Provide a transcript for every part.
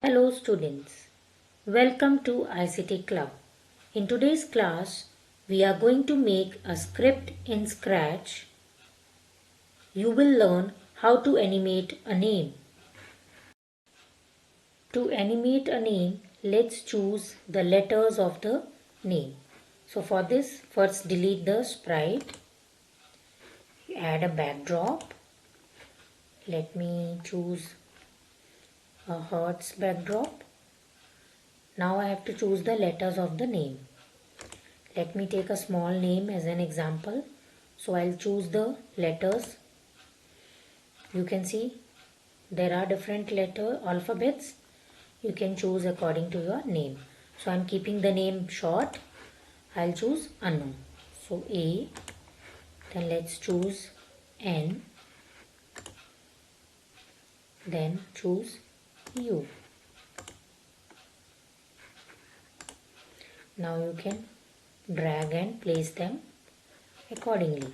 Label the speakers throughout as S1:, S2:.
S1: Hello students, welcome to ICT Club. In today's class, we are going to make a script in Scratch. You will learn how to animate a name. To animate a name, let's choose the letters of the name. So for this, first delete the sprite. Add a backdrop. Let me choose a hearts backdrop. Now I have to choose the letters of the name. Let me take a small name as an example. So I'll choose the letters. You can see there are different letter alphabets. You can choose according to your name. So I'm keeping the name short. I'll choose Anu. So A. Then let's choose N. Then choose U. Now you can drag and place them accordingly.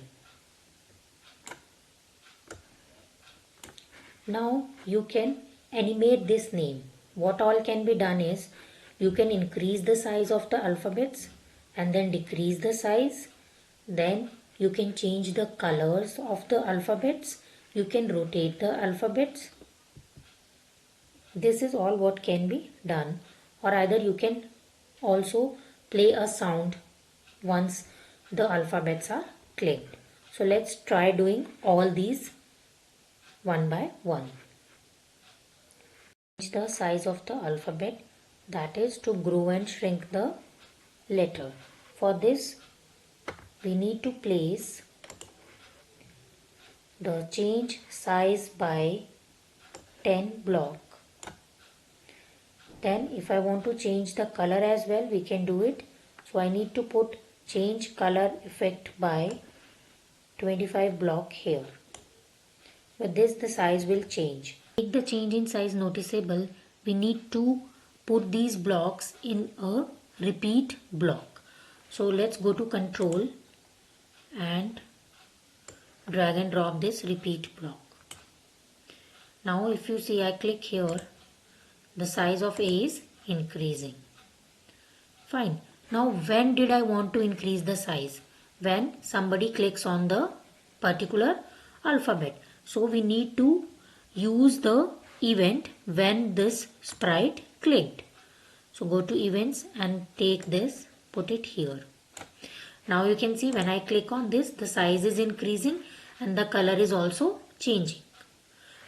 S1: Now you can animate this name. What all can be done is you can increase the size of the alphabets and then decrease the size. Then you can change the colors of the alphabets. You can rotate the alphabets. This is all what can be done. Or either you can also play a sound once the alphabets are clicked. So let's try doing all these one by one. Change the size of the alphabet, that is to grow and shrink the letter. For this we need to place the change size by 10 block. Then if I want to change the color as well, we can do it. So I need to put change color effect by 25 block here. With this the size will change. To make the change in size noticeable, we need to put these blocks in a repeat block. So let's go to control and drag and drop this repeat block. Now if you see, I click here, the size of A is increasing. Fine. Now when did I want to increase the size? When somebody clicks on the particular alphabet. So we need to use the event when this sprite clicked. So go to events and take this, put it here. Now you can see when I click on this, the size is increasing and the color is also changing.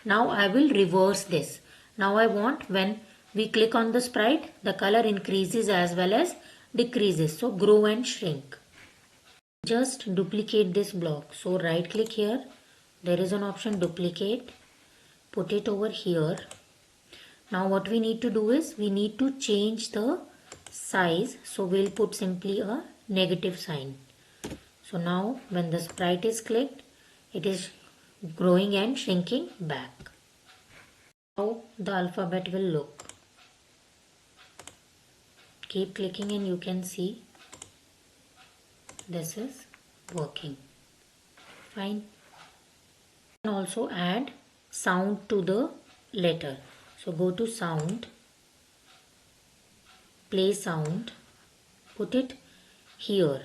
S1: Now I will reverse this. Now I want when we click on the sprite, the color increases as well as decreases. So grow and shrink. Just duplicate this block. So right click here. There is an option duplicate. Put it over here. Now what we need to do is we need to change the size. So we'll put simply a negative sign. So now when the sprite is clicked, it is growing and shrinking back. How the alphabet will look. Keep clicking and you can see this is working. Fine. You can also add sound to the letter. So go to sound, play sound, put it here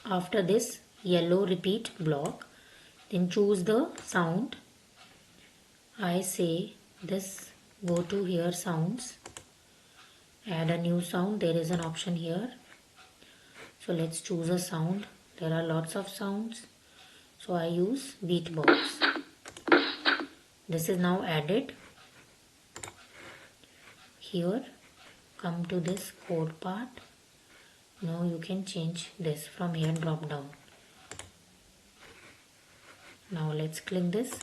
S1: after this yellow repeat block. Then choose the sound. I say this, go to here sounds, add a new sound. There is an option here. So let's choose a sound. There are lots of sounds. So I use beatbox. This is now added. Here, come to this code part. Now you can change this from here, drop down. Now let's click this.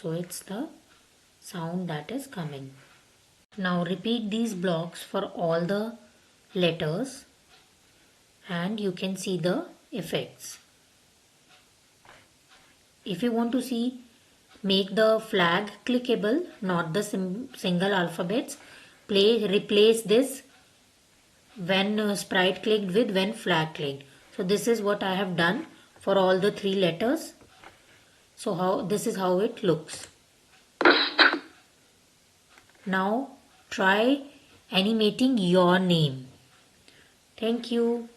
S1: So it's the sound that is coming. Now repeat these blocks for all the letters and you can see the effects. If you want to see, make the flag clickable, not the single alphabets, replace this when sprite clicked with when flag clicked. So this is what I have done for all the 3 letters. So this is how it looks. Now try animating your name. Thank you.